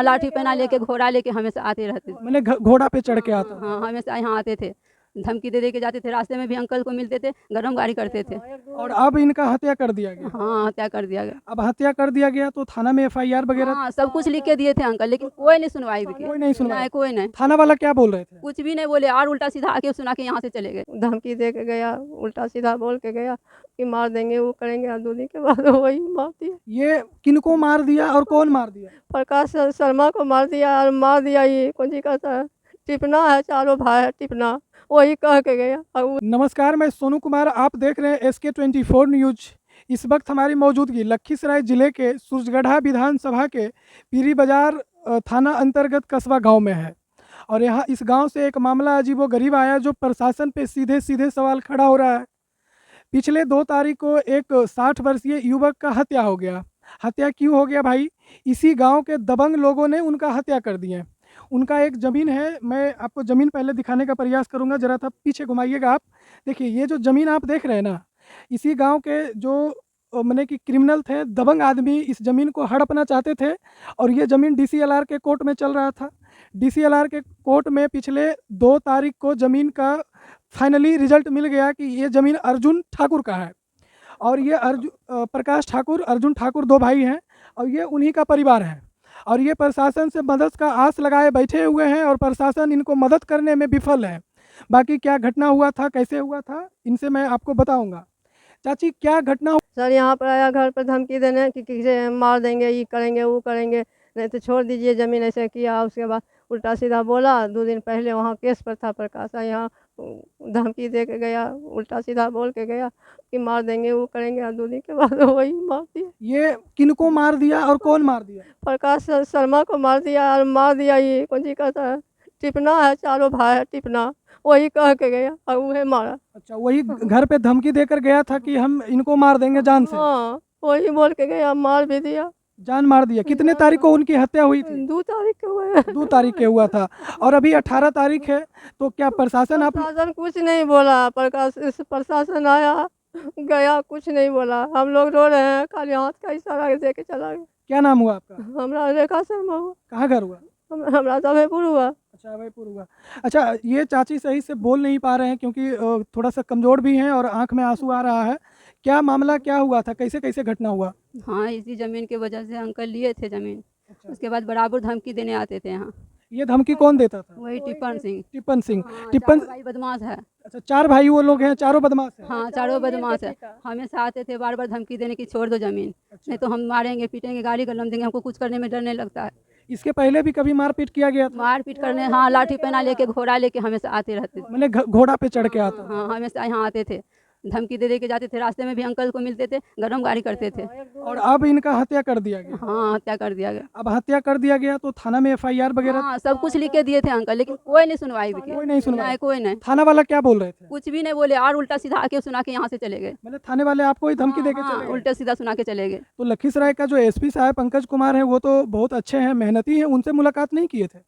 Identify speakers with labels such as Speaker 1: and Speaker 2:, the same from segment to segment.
Speaker 1: लाठी पहना लेके घोड़ा लेके हमेशा आते रहते थे।
Speaker 2: मैंने घोड़ा पे चढ़ के आता था।
Speaker 1: हाँ, हमेशा यहाँ आते थे, धमकी दे के जाते थे। रास्ते में भी अंकल को मिलते थे, गरम गाड़ी करते थे।
Speaker 2: और अब इनका हत्या कर दिया गया।
Speaker 1: हाँ, हत्या कर दिया गया।
Speaker 2: अब हत्या कर दिया गया तो थाना में एफआईआर वगैरह
Speaker 1: हाँ, सब कुछ लिख के दिए थे अंकल, लेकिन कोई नहीं सुनवाई भी की।
Speaker 2: कोई नहीं सुनवाई?
Speaker 1: नहीं, कोई नहीं,
Speaker 2: थाना वाला क्या बोल रहे थे?
Speaker 1: कुछ भी नहीं बोले और उल्टा सीधा आके सुना के यहाँ से चले गए।
Speaker 3: धमकी दे के गया, उल्टा सीधा बोल के गया कि मार देंगे, वो करेंगे, और 2 दिन के बाद वही मार दिया।
Speaker 2: ये किनको मार दिया और कौन मार दिया?
Speaker 3: प्रकाश शर्मा को मार दिया, और मार दिया ये कौन सी कहता है, टिपना है, चारों भाई है टिपना, वही कह के गया। और
Speaker 2: नमस्कार, मैं सोनू कुमार, आप देख रहे हैं SK24 न्यूज। इस वक्त हमारी मौजूदगी लखीसराय जिले के सूरजगढ़ा विधानसभा के पीरी बाजार थाना अंतर्गत कस्बा गांव में है। और यहाँ इस गांव से एक मामला अजीबोगरीब आया जो प्रशासन पे सीधे सीधे सवाल खड़ा हो रहा है। पिछले 2 तारीख को एक 60 वर्षीय युवक का हत्या हो गया। हत्या क्यों हो गया भाई? इसी गांव के दबंग लोगों ने उनका हत्या कर दिया। उनका एक ज़मीन है, मैं आपको ज़मीन पहले दिखाने का प्रयास करूंगा, ज़रा था पीछे घुमाइएगा आप। देखिए ये जो ज़मीन आप देख रहे हैं ना, इसी गांव के जो मैंने कि क्रिमिनल थे, दबंग आदमी इस ज़मीन को हड़पना चाहते थे। और ये ज़मीन DCLR के कोर्ट में चल रहा था। DCLR के कोर्ट में पिछले 2 तारीख को ज़मीन का फाइनली रिजल्ट मिल गया कि ये ज़मीन अर्जुन ठाकुर का है। और ये प्रकाश ठाकुर, अर्जुन ठाकुर 2 भाई हैं और ये उन्हीं का परिवार है। और ये प्रशासन से मदद का आस लगाए बैठे हुए हैं और प्रशासन इनको मदद करने में विफल है। बाकी क्या घटना हुआ था, कैसे हुआ था, इनसे मैं आपको बताऊंगा। चाची, क्या घटना
Speaker 3: सर यहाँ पर आया घर पर धमकी देने कि किसे मार देंगे, ये करेंगे, वो करेंगे, नहीं तो छोड़ दीजिए ज़मीन, ऐसे किया। उसके बाद उल्टा सीधा बोला। 2 दिन पहले वहाँ केस पर था प्रकाश, यहाँ धमकी दे के गया, उल्टा सीधा बोल के गया कि मार देंगे, वो करेंगे, और 2 दिन के बाद वही मार दिया।
Speaker 2: ये किनको मार दिया और कौन मार दिया?
Speaker 3: प्रकाश शर्मा को मार दिया, और मार दिया ये कौन सी कहता है, टिपना है, चारों भाई है टिपना, वही कह के गया और उन्हें मारा।
Speaker 2: अच्छा, वही घर पे धमकी देकर गया था कि हम इनको मार देंगे जान से?
Speaker 3: हाँ, वही बोल के गया, मार भी दिया।
Speaker 2: जान मार दिया। कितने तारीख को उनकी हत्या हुई थी?
Speaker 3: 2 तारीख के हुए।
Speaker 2: 2 तारीख के हुआ था और अभी 18 तारीख है। तो क्या प्रशासन आप
Speaker 3: प्रशासन कुछ नहीं बोला। प्रशासन आया गया, कुछ नहीं बोला। हम लोग रो रहे हैं, खाली हाथ का इशारा दे के चला गया।
Speaker 2: क्या नाम हुआ आपका?
Speaker 3: हमरा रेखा शर्मा हुआ।
Speaker 2: कहाँ घर हुआ?
Speaker 3: हमरा सभेपुर हुआ।
Speaker 2: अच्छा, अभयपुर हुआ। अच्छा, ये चाची सही से बोल नहीं पा रहे हैं क्योंकि थोड़ा सा कमज़ोर भी हैं और आंख में आंसू आ रहा है। क्या मामला क्या हुआ था, कैसे कैसे घटना हुआ?
Speaker 1: हाँ, इसी ज़मीन की वजह से अंकल लिए थे ज़मीन।
Speaker 2: अच्छा,
Speaker 1: उसके बाद बराबर धमकी देने आते थे यहाँ।
Speaker 2: ये धमकी कौन देता था?
Speaker 1: वही टिप्पण सिंह।
Speaker 2: टिप्पण सिंह।
Speaker 1: हाँ,
Speaker 2: टिप्पण,
Speaker 1: चारों भाई बदमाश है।
Speaker 2: अच्छा, 4 भाई वो लोग हैं, चारों बदमाश हैं।
Speaker 1: हाँ, चारों बदमाश है। हमेशा आते थे, बार बार धमकी देने की छोड़ दो ज़मीन,
Speaker 2: अच्छा,
Speaker 1: नहीं तो हम मारेंगे, पीटेंगे, गाली गलौज देंगे। हमको कुछ करने में डर नहीं लगता है।
Speaker 2: इसके पहले भी कभी मारपीट किया गया था?
Speaker 1: मारपीट करने, हाँ, लाठी पहना लेके घोड़ा लेके हमेशा आते रहते थे।
Speaker 2: मैंने घोड़ा पे चढ़ के आता था।
Speaker 1: हाँ, हमेशा यहाँ आते थे, धमकी दे के जाते थे। रास्ते में भी अंकल को मिलते थे, गरम गाड़ी करते थे।
Speaker 2: और अब इनका हत्या कर दिया गया।
Speaker 1: हाँ, हत्या कर दिया गया।
Speaker 2: अब हत्या कर दिया गया तो थाना में एफआईआर वगैरह?
Speaker 1: हाँ, सब कुछ लिख के दिए थे अंकल, लेकिन कोई नहीं सुनवाई भी की।
Speaker 2: कोई नहीं सुनवाई?
Speaker 1: नहीं, कोई नहीं,
Speaker 2: थाना वाला क्या बोल रहे थे?
Speaker 1: कुछ भी नहीं बोले और उल्टा सीधा आके सुना के यहाँ से चले गए।
Speaker 2: मैंने थाने वाले आपको ही धमकी देके
Speaker 1: हाँ,
Speaker 2: चले गए?
Speaker 1: उल्टा सीधा सुना के चले गए।
Speaker 2: तो लखीसराय का जो एसपी साहब पंकज कुमार हैं वो तो बहुत अच्छे हैं, मेहनती हैं, उनसे मुलाकात नहीं किए थे?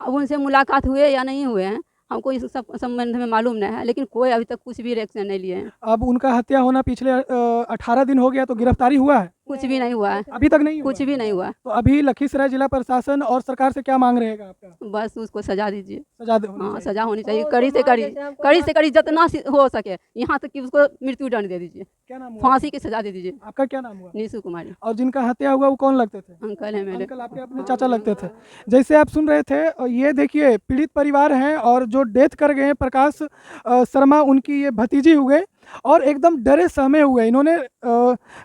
Speaker 1: अब उनसे मुलाकात हुए या नहीं हुए हैं, हमको इस सब संबंध में मालूम नहीं है, लेकिन कोई अभी तक कुछ भी रिएक्शन नहीं लिए हैं।
Speaker 2: अब उनका हत्या होना पिछले 18 दिन हो गया, तो गिरफ्तारी हुआ है?
Speaker 1: कुछ भी नहीं हुआ है,
Speaker 2: अभी तक नहीं हुआ?
Speaker 1: कुछ भी नहीं हुआ।
Speaker 2: तो अभी लखीसराय जिला प्रशासन और सरकार से क्या मांग रहेगा आपका?
Speaker 1: बस उसको सजा दीजिए।
Speaker 2: सजा
Speaker 1: हाँ, सजा होनी चाहिए, कड़ी से कड़ी, कड़ी से कड़ी, जितना हो सके, यहाँ तक कि उसको मृत्यु दंड दे दीजिए,
Speaker 2: क्या नाम हुआ?
Speaker 1: फांसी की सजा दे दीजिए।
Speaker 2: आपका क्या नाम हुआ?
Speaker 1: नीसू कुमारी।
Speaker 2: और जिनका हत्या हुआ वो कौन लगते थे?
Speaker 1: अंकल है मेरे।
Speaker 2: अंकल आपके अपने चाचा लगते थे। जैसे आप सुन रहे थे, और ये देखिए पीड़ित परिवार हैं और जो डेथ कर गए हैं प्रकाश शर्मा, उनकी ये भतीजी हुए और एकदम डरे सहमे हुए। इन्होंने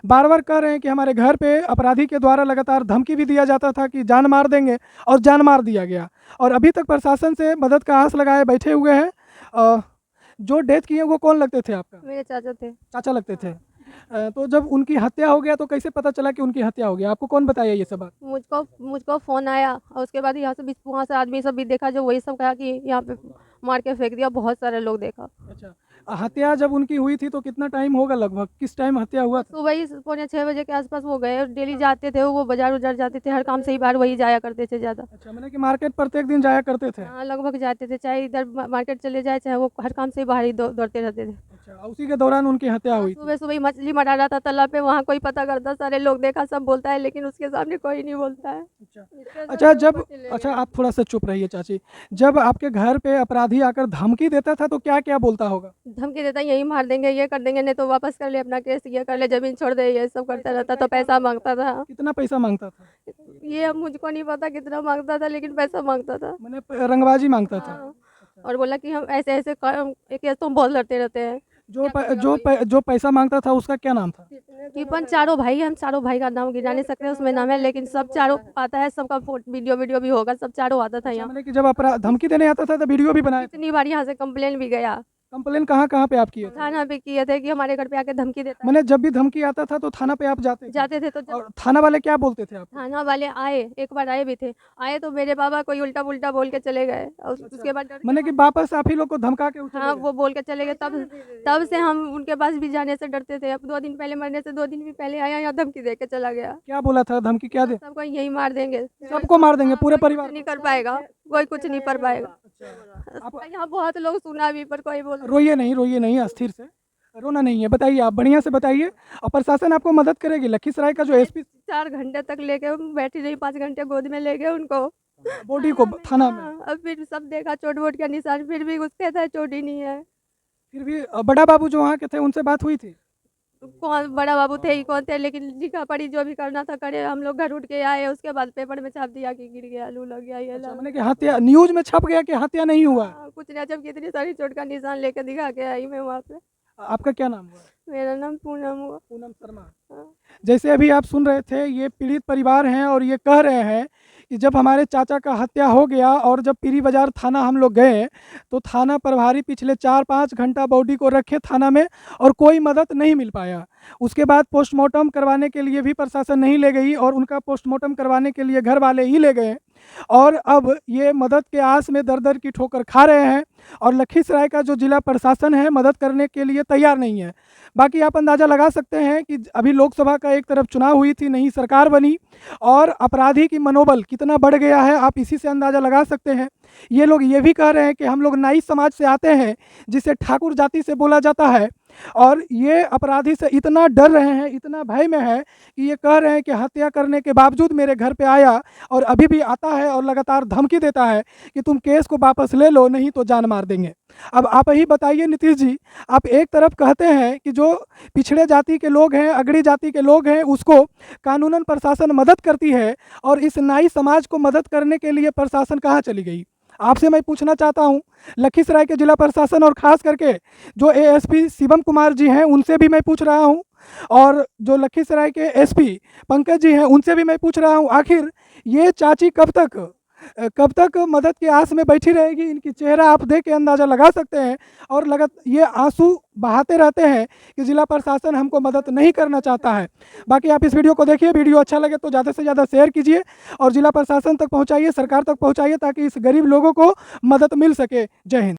Speaker 2: बार बार कह रहे हैं कि हमारे घर पे अपराधी के द्वारा लगातार धमकी भी दिया जाता था कि जान मार देंगे, और जान मार दिया गया। और अभी तक प्रशासन से मदद का आस लगाए बैठे हुए हैं। जो डेथ किए वो कौन लगते थे आपका?
Speaker 3: मेरे चाचा थे।
Speaker 2: चाचा लगते थे। तो जब उनकी हत्या हो गया तो कैसे पता चला कि उनकी हत्या हो गया? आपको कौन बताया ये सब बात?
Speaker 3: मुझको फ़ोन आया, और उसके बाद यहाँ से भी, वहाँ से आदमी सब भी देखा, जो वही सब कहा कि यहाँ पे मार के फेंक दिया। बहुत सारे लोग देखा।
Speaker 2: अच्छा, हत्या जब उनकी हुई थी तो कितना टाइम होगा लगभग, किस टाइम हत्या हुआ था?
Speaker 3: सुबह ही 5:45 के आसपास वो गए और डेली जाते थे, वो बाजार उजार जाते थे, हर काम से ही बाहर वही जाया करते थे ज़्यादा।
Speaker 2: अच्छा, मैंने कि मार्केट प्रत्येक दिन जाया करते थे।
Speaker 3: हाँ, लगभग जाते थे, चाहे इधर मार्केट चले जाए, चाहे वो हर काम से ही बाहर ही दौड़ते रहते थे।
Speaker 2: अच्छा, उसी के दौरान उनकी हत्या हुई थी।
Speaker 3: सुबह सुबह ही मछली मरा रहा था तालाब पे, वहाँ कोई पता करता, सारे लोग देखा, सब बोलता है, लेकिन उसके सामने कोई नहीं बोलता है।
Speaker 2: अच्छा, जब अच्छा आप थोड़ा सा चुप रहिए चाची। जब आपके घर पे अपराधी आकर धमकी देता था तो क्या क्या बोलता होगा?
Speaker 3: धमकी देता, यही मार देंगे, ये कर देंगे, नहीं तो वापस कर ले अपना केस, ये कर ले, जमीन छोड़ दे, ये सब करता रहता। तो पैसा मांगता था,
Speaker 2: कितना पैसा मांगता था?
Speaker 3: ये अब मुझको नहीं पता कितना मांगता था, लेकिन पैसा मांगता था।
Speaker 2: मैंने रंगबाजी मांगता था।
Speaker 3: हाँ, और बोला कि हम ऐसे ऐसे केस तो हम बहुत लड़ते रहते हैं।
Speaker 2: जो पैसा मांगता था उसका क्या नाम था?
Speaker 3: तकरीबन चारों भाई, हम चारों भाई का नाम गिना नहीं सकते उसमें नाम है, लेकिन सब चारों आता है, सबका वीडियो भी होगा, सब चारों आता था यहाँ।
Speaker 2: मैंने कि जब अपराध धमकी देने आता था तो वीडियो भी बनाया था।
Speaker 3: कितनी बार यहाँ से कंप्लेन भी गया,
Speaker 2: कंप्लेन कहाँ कहाँ पे आप किए थे?
Speaker 3: थाना पे किए थे कि हमारे घर पे आके धमकी देता है।
Speaker 2: मैंने जब भी धमकी आता था तो थाना पे आप जाते थे?
Speaker 3: जाते थे तो
Speaker 2: और थाना वाले क्या बोलते थे आप?
Speaker 3: थाना वाले आए, एक बार आए भी थे, आए तो मेरे बाबा कोई उल्टा पुल्टा बोल के चले गए, और उसके बाद डर के
Speaker 2: मैंने कि वापस आप ही लोग को धमका के चले
Speaker 3: हाँ
Speaker 2: गए?
Speaker 3: वो बोल के चले गए। तब से हम उनके पास भी जाने से डरते थे। अब 2 दिन पहले, मरने से 2 दिन भी पहले आया, यहाँ धमकी दे के चला गया,
Speaker 2: क्या बोला था? धमकी क्या दे?
Speaker 3: सबको यही मार देंगे,
Speaker 2: सबको मार देंगे, पूरे
Speaker 3: कोई
Speaker 2: परिवार
Speaker 3: कुछ नहीं कर पाएगा, कोई कुछ नहीं कर पाएगा।
Speaker 2: आप
Speaker 3: यहाँ बहुत लोग सुना भी, पर कोई बोल
Speaker 2: रोइए नहीं, अस्थिर से रोना नहीं है। बताइए, आप बढ़िया से बताइए और प्रशासन आपको मदद करेगी। लखीसराय का जो एसपी
Speaker 3: 4 घंटे तक लेके बैठी रही, 5 घंटे गोद में ले गए उनको,
Speaker 2: बॉडी को थाना में,
Speaker 3: हाँ, अब फिर सब देखा चोट वोट का निशान, फिर भी गुस्से थे, चोट ही नहीं है।
Speaker 2: फिर भी बड़ा बाबू जो वहाँ के थे उनसे बात हुई थी?
Speaker 3: कौन बड़ा बाबू थे ही कौन थे, लेकिन लिखा पढ़ी जो भी करना था करे। हम लोग घर उठ के आए, उसके बाद पेपर में छाप दिया कि गिर गया, लू लग गया, ये
Speaker 2: अच्छा,
Speaker 3: लग
Speaker 2: मैंने कि हत्या न्यूज में छप गया कि हत्या नहीं हुआ।
Speaker 3: कुछ नहीं, जब कितनी सारी चोट का निशान लेके दिखा के आई मैं वहाँ पे।
Speaker 2: आपका क्या नाम हुआ?
Speaker 3: मेरा नाम पूनम हुआ।
Speaker 2: पूनम शर्मा।
Speaker 3: हाँ।
Speaker 2: जैसे अभी आप सुन रहे थे, ये पीड़ित परिवार हैं और ये कह रहे हैं कि जब हमारे चाचा का हत्या हो गया और जब पीरी बाजार थाना हम लोग गए तो थाना प्रभारी पिछले 4-5 घंटा बॉडी को रखे थाना में और कोई मदद नहीं मिल पाया। उसके बाद पोस्टमार्टम करवाने के लिए भी प्रशासन नहीं ले गई और उनका पोस्टमार्टम करवाने के लिए घर वाले ही ले गए और अब ये मदद के आस में दर दर की ठोकर खा रहे हैं और लखीसराय का जो जिला प्रशासन है मदद करने के लिए तैयार नहीं है। बाकी आप अंदाज़ा लगा सकते हैं कि अभी लोकसभा का एक तरफ चुनाव हुई थी, नई सरकार बनी और अपराधी की मनोबल कितना बढ़ गया है, आप इसी से अंदाज़ा लगा सकते हैं। ये लोग ये भी कह रहे हैं कि हम लोग नाई समाज से आते हैं, जिसे ठाकुर जाति से बोला जाता है, और ये अपराधी से इतना डर रहे हैं, इतना भय में है कि ये कह रहे हैं कि हत्या करने के बावजूद मेरे घर पे आया और अभी भी आता है और लगातार धमकी देता है कि तुम केस को वापस ले लो, नहीं तो जान मार देंगे। अब आप ही बताइए नीतीश जी, आप एक तरफ कहते हैं कि जो पिछड़े जाति के लोग हैं, अगड़ी जाति के लोग हैं, उसको कानूनन प्रशासन मदद करती है और इस नाई समाज को मदद करने के लिए प्रशासन कहाँ चली गई? आपसे मैं पूछना चाहता हूं, लखीसराय के जिला प्रशासन और खास करके जो एएसपी शिवम कुमार जी हैं उनसे भी मैं पूछ रहा हूं और जो लखीसराय के एसपी पंकज जी हैं उनसे भी मैं पूछ रहा हूं, आखिर ये चाची कब तक मदद की आस में बैठी रहेगी? इनकी चेहरा आप देख के अंदाज़ा लगा सकते हैं और ये आंसू बहाते रहते हैं कि जिला प्रशासन हमको मदद नहीं करना चाहता है। बाकी आप इस वीडियो को देखिए, वीडियो अच्छा लगे तो ज़्यादा से ज़्यादा शेयर कीजिए और जिला प्रशासन तक पहुंचाइए, सरकार तक पहुंचाइए ताकि इस गरीब लोगों को मदद मिल सके। जय हिंद।